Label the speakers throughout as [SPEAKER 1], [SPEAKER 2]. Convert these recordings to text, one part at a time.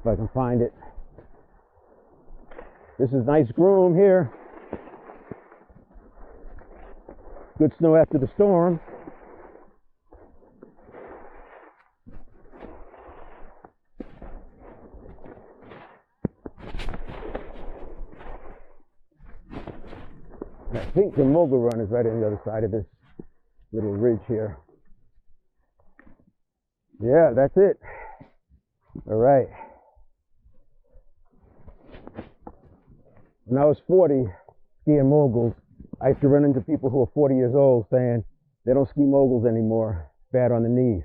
[SPEAKER 1] if I can find it. This is nice groom here. Good snow after the storm. I think the Mogul Run is right on the other side of this little ridge here. Yeah, that's it. All right. When I was 40 skiing moguls, I used to run into people who were 40 years old saying they don't ski moguls anymore, bad on the knees.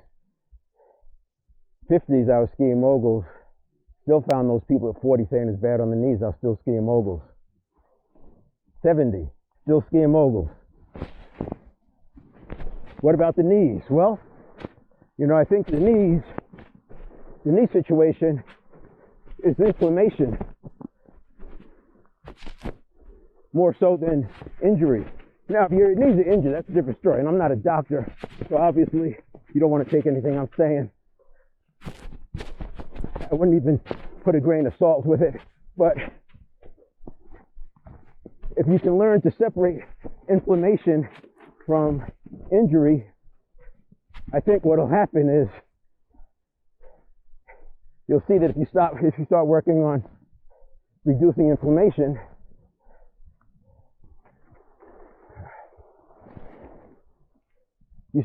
[SPEAKER 1] 50s, I was skiing moguls, still found those people at 40 saying it's bad on the knees. I was still skiing moguls. 70, still skiing moguls. What about the knees? Well, you know, I think the knee situation is inflammation more so than injury. Now, if your knees are injured, that's a different story. And I'm not a doctor, so obviously you don't want to take anything I'm saying. I wouldn't even put a grain of salt with it. But if you can learn to separate inflammation from injury, I think what will happen is you'll see that if you start working on reducing inflammation, your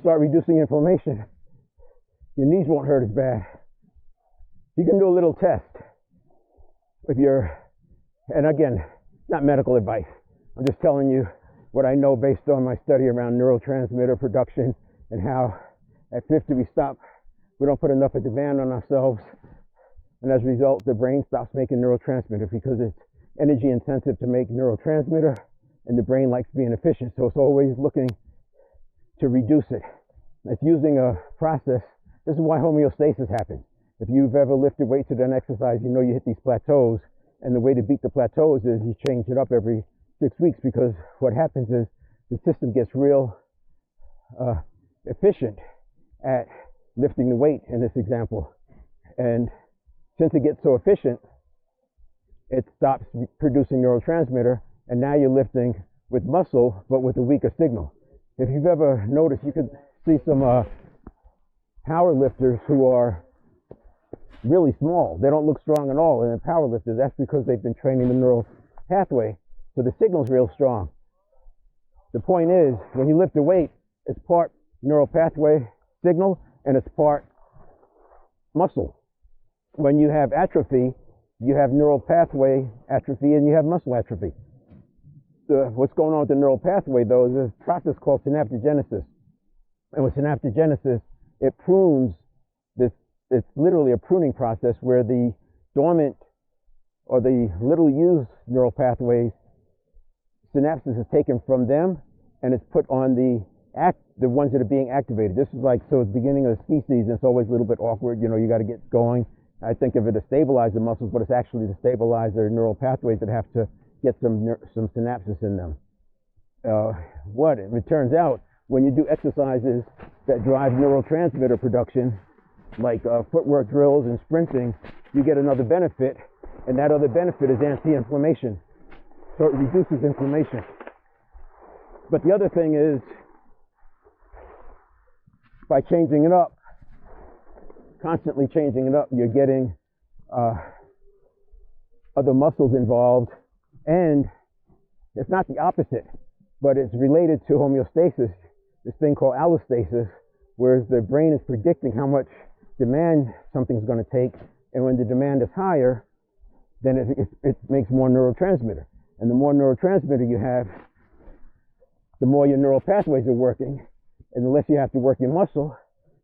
[SPEAKER 1] knees won't hurt as bad. You can do a little test with and again, not medical advice. I'm just telling you what I know based on my study around neurotransmitter production and how at 50 we don't put enough of demand on ourselves, and as a result the brain stops making neurotransmitter because it's energy intensive to make neurotransmitter and the brain likes being efficient, so it's always looking to reduce it. It's using a process. This is why homeostasis happens. If you've ever lifted weights or done exercise, you know you hit these plateaus, and the way to beat the plateaus is you change it up every 6 weeks, because what happens is the system gets real efficient at lifting the weight in this example. And since it gets so efficient, it stops producing neurotransmitter, and now you're lifting with muscle, but with a weaker signal. If you've ever noticed, you could see some power lifters who are really small. They don't look strong at all, and they're power lifters. That's because they've been training the neural pathway, so the signal's real strong. The point is, when you lift a weight, it's part neural pathway signal, and it's part muscle. When you have atrophy, you have neural pathway atrophy and you have muscle atrophy. What's going on with the neural pathway, though, is a process called synaptogenesis. And with synaptogenesis, it prunes this. It's literally a pruning process where the dormant or the little used neural pathways, synapses is taken from them and it's put on the ones that are being activated. This is like, so it's beginning of the ski season, it's always a little bit awkward, you know, you got to get going. I think of it to stabilize the muscles, but it's actually to stabilize their neural pathways that have to get some synapses in them. It turns out, when you do exercises that drive neurotransmitter production, like footwork drills and sprinting, you get another benefit, and that other benefit is anti-inflammation. So it reduces inflammation. But the other thing is, by changing it up, constantly changing it up, you're getting other muscles involved, and it's not the opposite, but it's related to homeostasis, this thing called allostasis, whereas the brain is predicting how much demand something's going to take, and when the demand is higher, then it makes more neurotransmitter. And the more neurotransmitter you have, the more your neural pathways are working, and the less you have to work your muscle,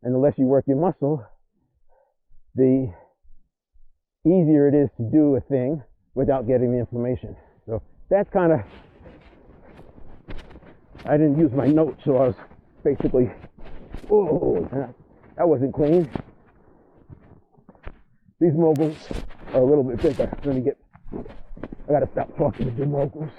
[SPEAKER 1] and the less you work your muscle, the easier it is to do a thing without getting the inflammation. So that's kind of, I didn't use my notes, so I was basically, that wasn't clean. These moguls are a little bit bigger. I gotta stop talking to the moguls.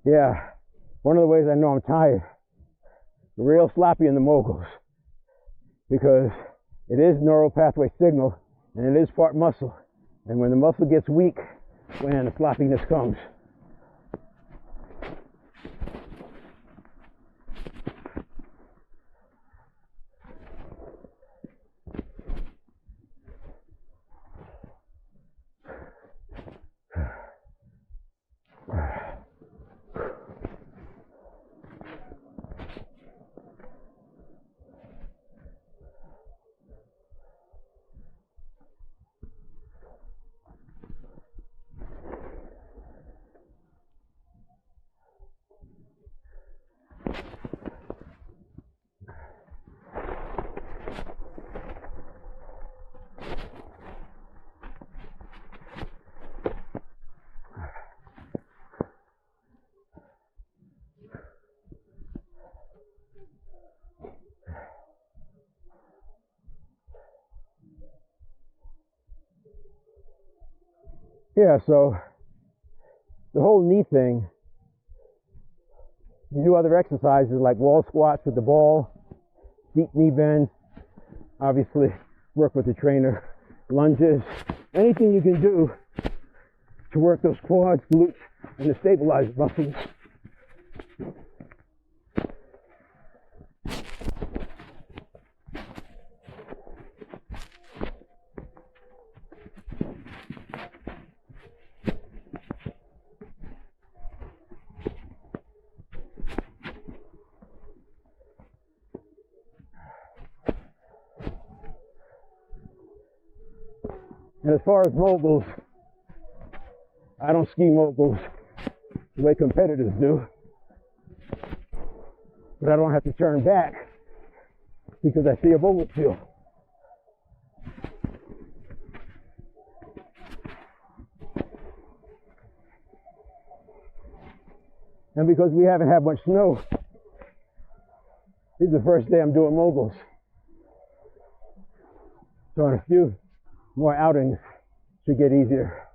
[SPEAKER 1] Yeah, one of the ways I know I'm tired, real sloppy in the moguls, because it is neural pathway signal and it is part muscle. And when the muscle gets weak, when the sloppiness comes. Yeah, so the whole knee thing, you do other exercises like wall squats with the ball, deep knee bends, obviously work with the trainer, lunges, anything you can do to work those quads, glutes, and the stabilizer muscles. And as far as moguls, I don't ski moguls the way competitors do, but I don't have to turn back because I see a mogul field. And because we haven't had much snow, this is the first day I'm doing moguls. So in a few more outings, should get easier.